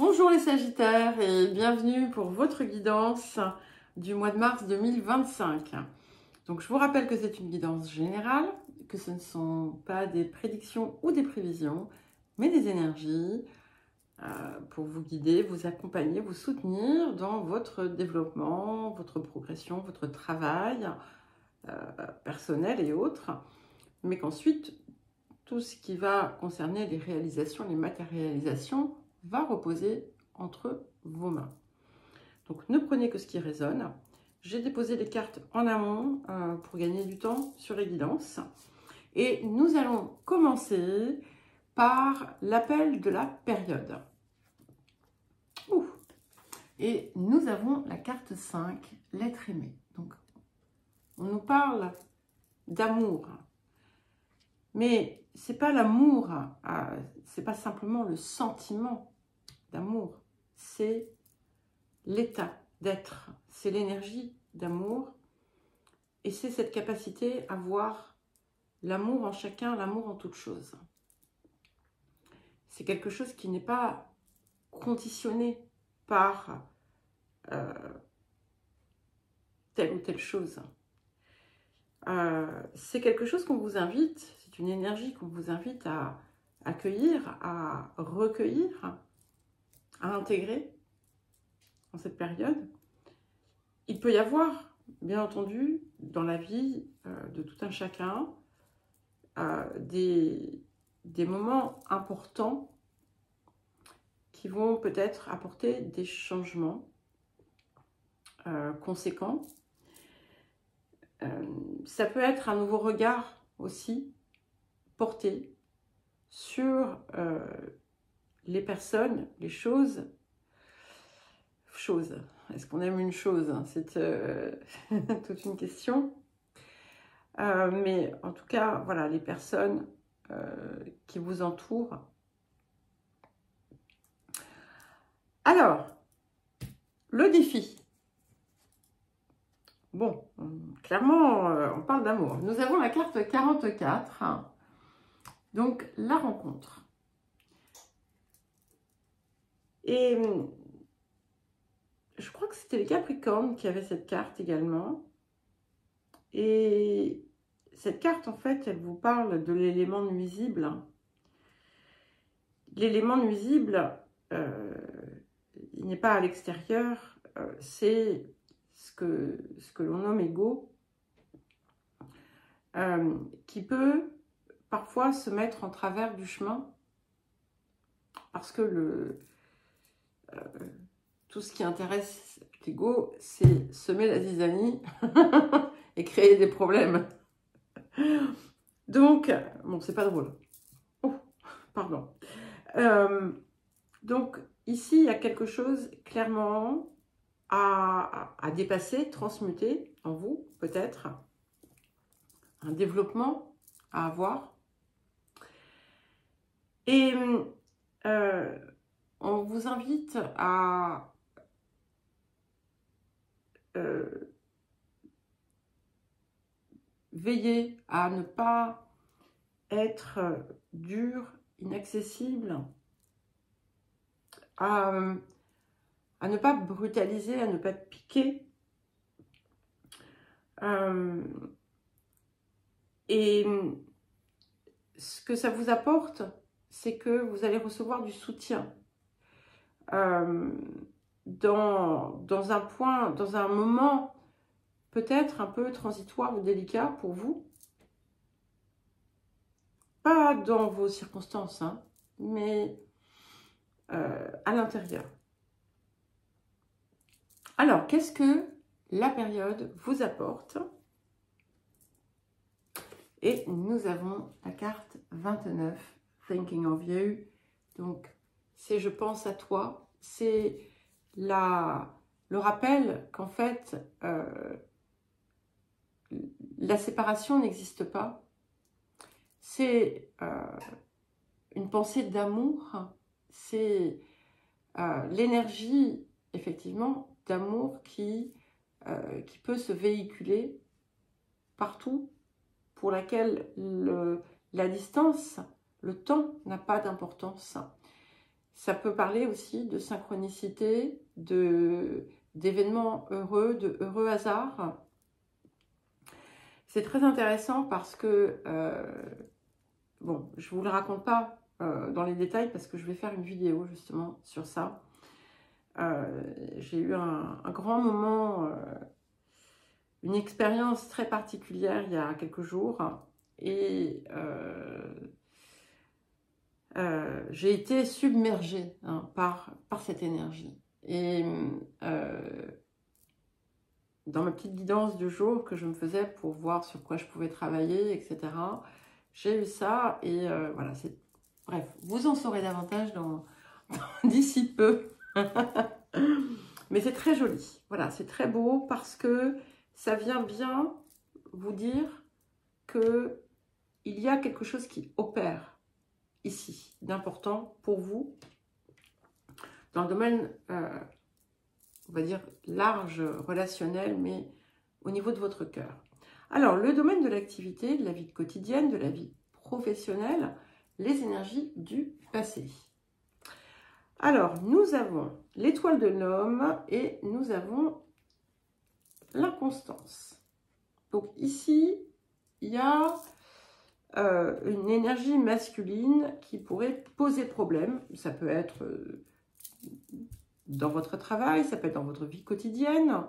Bonjour les Sagittaires et bienvenue pour votre guidance du mois de mars 2025. Donc je vous rappelle que c'est une guidance générale, que ce ne sont pas des prédictions ou des prévisions, mais des énergies pour vous guider, vous accompagner, vous soutenir dans votre développement, votre progression, votre travail personnel et autres, mais qu'ensuite tout ce qui va concerner les réalisations, les matérialisations, va reposer entre vos mains. Donc ne prenez que ce qui résonne. J'ai déposé les cartes en amont pour gagner du temps sur les guidances. Et nous allons commencer par l'appel de la période. Ouh. Et nous avons la carte 5, l'être aimé. Donc on nous parle d'amour. Mais c'est pas l'amour, c'est pas simplement le sentiment d'amour, c'est l'état d'être, c'est l'énergie d'amour et c'est cette capacité à voir l'amour en chacun, l'amour en toute chose. C'est quelque chose qui n'est pas conditionné par telle ou telle chose. C'est quelque chose qu'on vous invite, c'est une énergie qu'on vous invite à accueillir, à recueillir, à intégrer dans cette période. Il peut y avoir, bien entendu, dans la vie de tout un chacun, des moments importants qui vont peut-être apporter des changements conséquents. Ça peut être un nouveau regard aussi porté sur les personnes, les choses. Est-ce qu'on aime une chose? C'est toute une question. Mais en tout cas, voilà, les personnes qui vous entourent. Alors, le défi. Bon, clairement, on parle d'amour. Nous avons la carte 44, donc la rencontre. Et je crois que c'était les Capricornes qui avaient cette carte également. Et cette carte, en fait, elle vous parle de l'élément nuisible. L'élément nuisible, il n'est pas à l'extérieur, c'est ce que l'on nomme ego, qui peut parfois se mettre en travers du chemin parce que tout ce qui intéresse l'ego, c'est semer la zizanie et créer des problèmes. Donc, bon, c'est pas drôle. Oh, pardon. Donc, ici, il y a quelque chose clairement à dépasser, transmuter en vous, peut-être. Un développement à avoir. Et on vous invite à veiller à ne pas être dur, inaccessible, à ne pas brutaliser, à ne pas piquer. Et ce que ça vous apporte, c'est que vous allez recevoir du soutien dans un point, dans un moment peut-être un peu transitoire ou délicat pour vous. Pas dans vos circonstances, hein, mais à l'intérieur. Alors, qu'est-ce que la période vous apporte? Et nous avons la carte 29, Thinking of You. Donc, c'est je pense à toi. C'est le rappel qu'en fait, la séparation n'existe pas. C'est une pensée d'amour. C'est l'énergie, effectivement, d'amour qui peut se véhiculer partout, pour laquelle la distance, le temps n'a pas d'importance. ça peut parler aussi de synchronicité, d'événements heureux, de heureux hasards. C'est très intéressant parce que, bon, je ne vous le raconte pas dans les détails parce que je vais faire une vidéo justement sur ça. J'ai eu un grand moment, une expérience très particulière il y a quelques jours et j'ai été submergée par cette énergie. Et dans ma petite guidance du jour que je me faisais pour voir sur quoi je pouvais travailler, etc., j'ai eu ça et voilà, bref, vous en saurez davantage d'ici peu. Mais c'est très joli, voilà, c'est très beau parce que ça vient bien vous dire qu'il y a quelque chose qui opère ici, d'important pour vous, dans le domaine, on va dire, large, relationnel, mais au niveau de votre cœur. Alors, le domaine de l'activité, de la vie quotidienne, de la vie professionnelle, les énergies du passé. Alors, nous avons l'étoile de l'homme et nous avons l'inconstance. Donc ici, il y a une énergie masculine qui pourrait poser problème. Ça peut être dans votre travail, ça peut être dans votre vie quotidienne,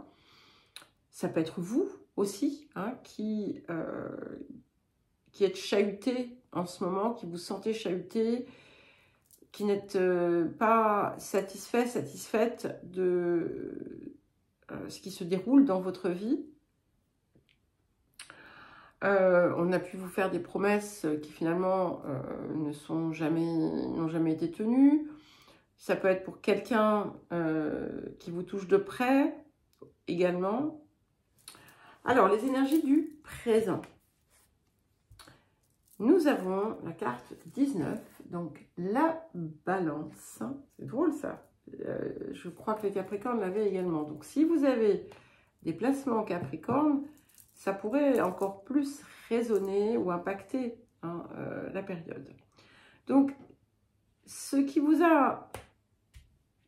ça peut être vous aussi, qui êtes chahuté en ce moment, qui vous sentez chahuté, qui n'êtes pas satisfaite de ce qui se déroule dans votre vie. On a pu vous faire des promesses qui finalement n'ont jamais été tenues. Ça peut être pour quelqu'un qui vous touche de près également. Alors, les énergies du présent. Nous avons la carte 19, donc la balance. C'est drôle ça. Je crois que les Capricornes l'avaient également. Donc, si vous avez des placements en Capricorne, ça pourrait encore plus résonner ou impacter la période. Donc, ce qui vous a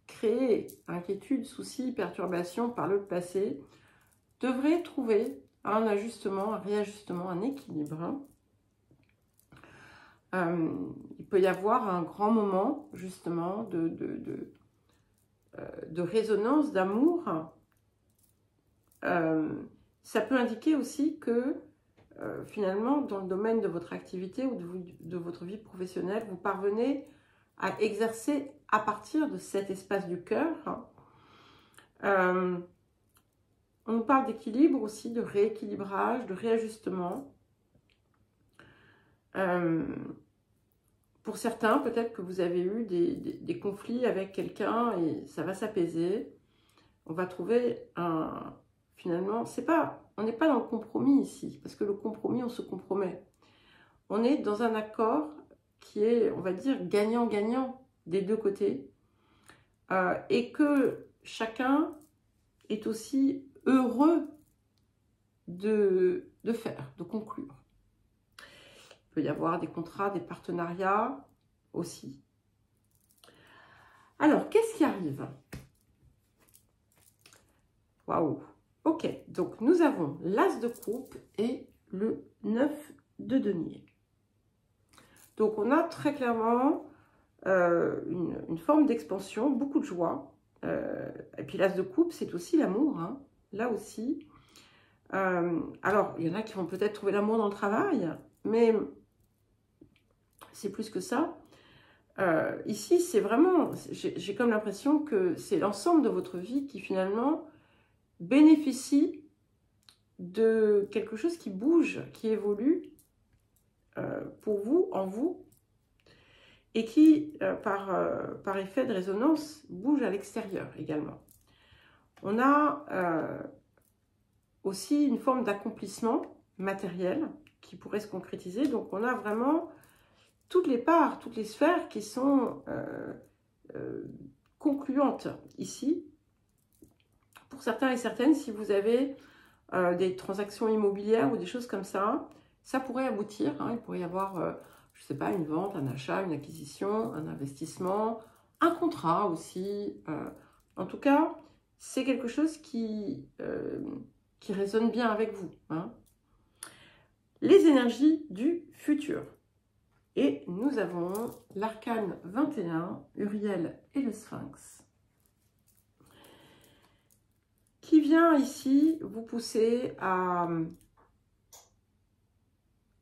créé inquiétude, soucis, perturbations par le passé, devrait trouver un ajustement, un réajustement, un équilibre. Il peut y avoir un grand moment, justement, de résonance, d'amour. Ça peut indiquer aussi que, finalement, dans le domaine de votre activité ou de votre vie professionnelle, vous parvenez à exercer à partir de cet espace du cœur. On nous parle d'équilibre aussi, de rééquilibrage, de réajustement. Pour certains, peut-être que vous avez eu des conflits avec quelqu'un et ça va s'apaiser. On va trouver finalement, on n'est pas dans le compromis ici, parce que le compromis, on se compromet. On est dans un accord qui est, on va dire, gagnant-gagnant des deux côtés, et que chacun est aussi heureux de faire, de conclure. Il peut y avoir des contrats, des partenariats aussi. Alors, qu'est-ce qui arrive? Waouh! Ok, donc nous avons l'As de coupe et le 9 de denier. Donc, on a très clairement une forme d'expansion, beaucoup de joie. Et puis, l'As de coupe, c'est aussi l'amour, là aussi. Alors, il y en a qui vont peut-être trouver l'amour dans le travail, mais c'est plus que ça. Ici, c'est vraiment, j'ai comme l'impression que c'est l'ensemble de votre vie qui finalement bénéficie de quelque chose qui bouge, qui évolue pour vous, en vous, et qui, par effet de résonance, bouge à l'extérieur également. On a aussi une forme d'accomplissement matériel qui pourrait se concrétiser. Donc, on a vraiment toutes les parts, toutes les sphères qui sont concluantes ici. Pour certains et certaines, si vous avez des transactions immobilières ou des choses comme ça, ça pourrait aboutir. Il pourrait y avoir, je ne sais pas, une vente, un achat, une acquisition, un investissement, un contrat aussi. En tout cas, c'est quelque chose qui résonne bien avec vous. Hein. Les énergies du futur. Et nous avons l'arcane 21, Uriel et le Sphinx, qui vient ici vous pousser à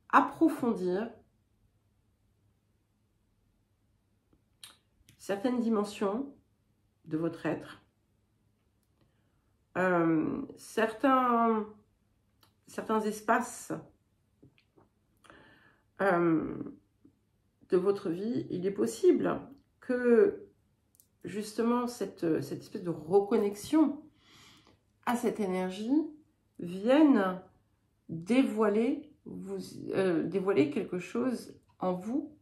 approfondir certaines dimensions de votre être, certains espaces de votre vie. Il est possible que justement cette espèce de reconnexion à cette énergie vienne dévoiler quelque chose en vous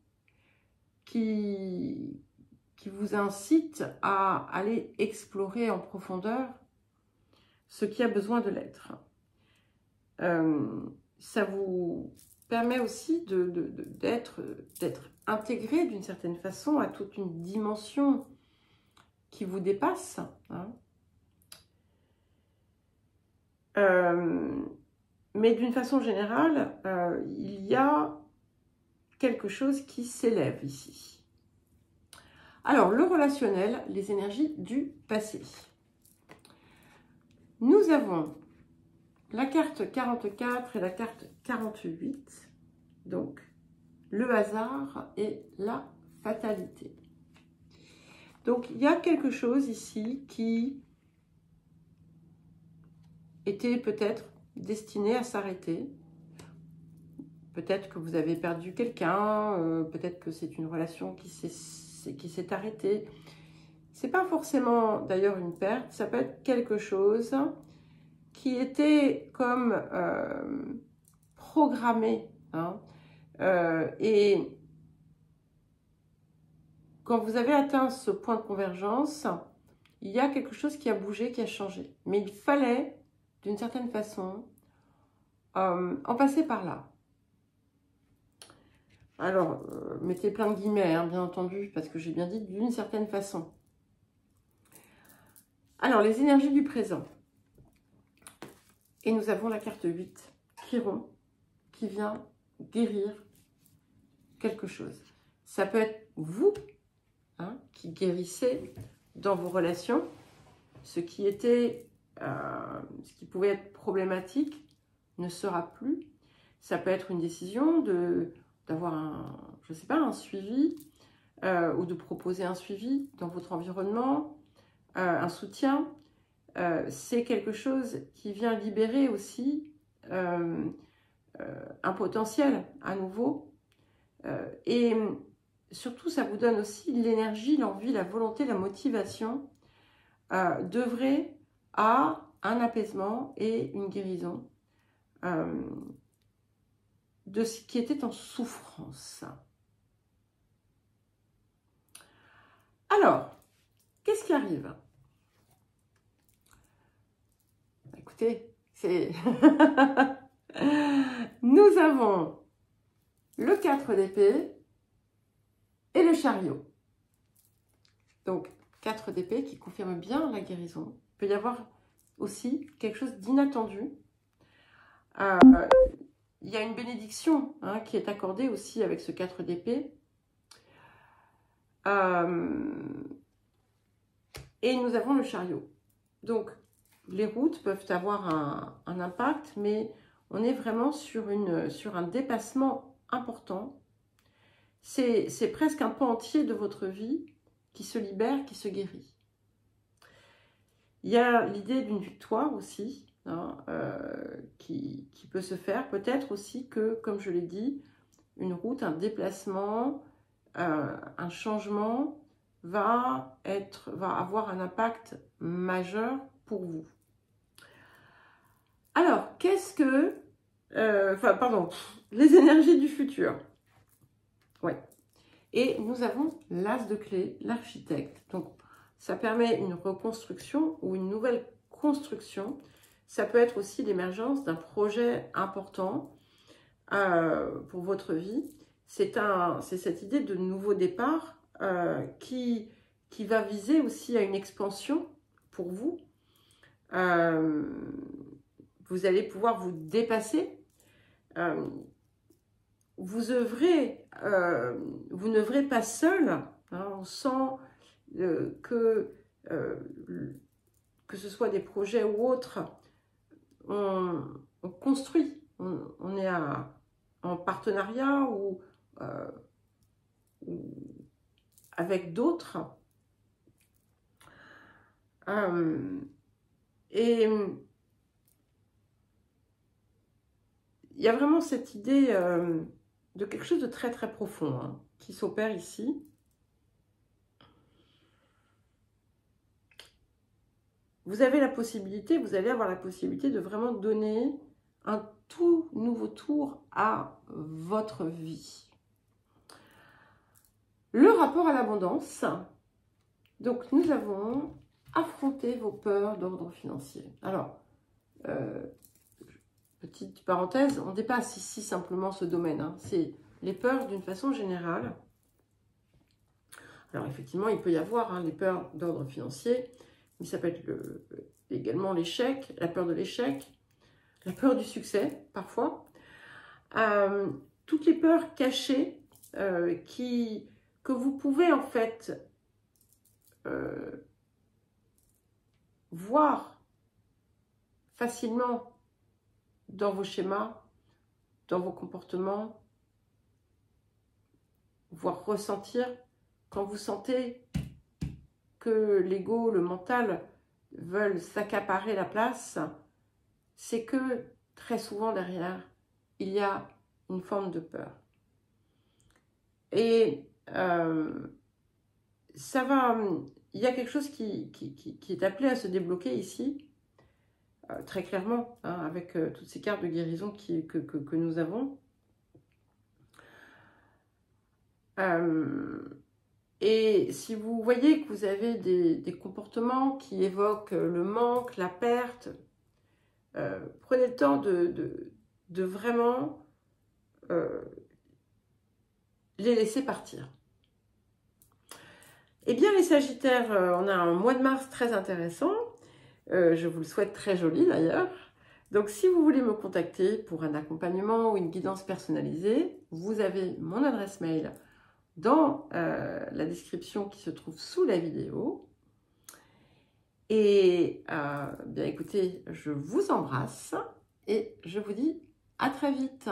qui vous incite à aller explorer en profondeur ce qui a besoin de l'être. Ça vous permet aussi d'être intégré d'une certaine façon à toute une dimension qui vous dépasse. Hein. Mais d'une façon générale, il y a quelque chose qui s'élève ici. Alors, le relationnel, les énergies du passé. Nous avons la carte 44 et la carte 48, donc le hasard et la fatalité. Donc, il y a quelque chose ici qui était peut-être destiné à s'arrêter. Peut-être que vous avez perdu quelqu'un, peut-être que c'est une relation qui s'est arrêtée. C'est pas forcément d'ailleurs une perte, ça peut être quelque chose qui était comme programmé. Hein, et quand vous avez atteint ce point de convergence, il y a quelque chose qui a bougé, qui a changé. Mais il fallait, d'une certaine façon, en passer par là. Alors, mettez plein de guillemets, hein, bien entendu, parce que j'ai bien dit d'une certaine façon. Alors, les énergies du présent. Et nous avons la carte 8, Chiron, qui vient guérir quelque chose. Ça peut être vous, hein, qui guérissez dans vos relations ce qui pouvait être problématique ne sera plus. Ça peut être une décision d'avoir un suivi ou de proposer un suivi dans votre environnement, un soutien. C'est quelque chose qui vient libérer aussi un potentiel à nouveau. Et surtout, ça vous donne aussi l'énergie, l'envie, la volonté, la motivation d'œuvrer à un apaisement et une guérison de ce qui était en souffrance. Alors, qu'est-ce qui arrive? Écoutez, c'est... Nous avons le 4 d'épée et le chariot. Donc, 4 d'épée qui confirme bien la guérison. Il peut y avoir aussi quelque chose d'inattendu. Il y a une bénédiction, hein, qui est accordée aussi avec ce 4 d'épée. Et nous avons le chariot. Donc, les routes peuvent avoir un impact, mais on est vraiment sur un dépassement important. C'est presque un pan entier de votre vie qui se libère, qui se guérit. Il y a l'idée d'une victoire aussi, hein, qui peut se faire. Peut-être aussi que, comme je l'ai dit, une route, un déplacement, un changement va avoir un impact majeur pour vous. Alors, qu'est-ce que... les énergies du futur. Ouais. Et nous avons l'as de clé, l'architecte. Donc, ça permet une reconstruction ou une nouvelle construction. Ça peut être aussi l'émergence d'un projet important pour votre vie. C'est cette idée de nouveau départ qui qui va viser aussi à une expansion pour vous. Vous allez pouvoir vous dépasser. Vous œuvrez, vous n'œuvrez pas seul. Hein, on sent que ce soit des projets ou autres, on construit, on est en partenariat ou avec d'autres. Et il y a vraiment cette idée de quelque chose de très très profond hein, qui s'opère ici. Vous avez la possibilité, vous allez avoir la possibilité de vraiment donner un tout nouveau tour à votre vie. Le rapport à l'abondance. Donc, nous avons affronté vos peurs d'ordre financier. Alors, petite parenthèse, on dépasse ici simplement ce domaine. Hein. C'est les peurs d'une façon générale. Alors, effectivement, il peut y avoir hein, les peurs d'ordre financier, mais ça peut être également l'échec, la peur de l'échec, la peur du succès, parfois. Toutes les peurs cachées que vous pouvez en fait voir facilement dans vos schémas, dans vos comportements, voire ressentir quand vous sentez que l'ego, le mental veulent s'accaparer la place, c'est que très souvent derrière, il y a une forme de peur. Et ça va, il y a quelque chose qui est appelé à se débloquer ici, très clairement, hein, avec toutes ces cartes de guérison que nous avons. Et si vous voyez que vous avez des comportements qui évoquent le manque, la perte, prenez le temps de vraiment les laisser partir. Eh bien les Sagittaires, on a un mois de mars très intéressant. Je vous le souhaite très joli d'ailleurs. Donc si vous voulez me contacter pour un accompagnement ou une guidance personnalisée, vous avez mon adresse mail dans la description qui se trouve sous la vidéo. Et bien écoutez, je vous embrasse et je vous dis à très vite.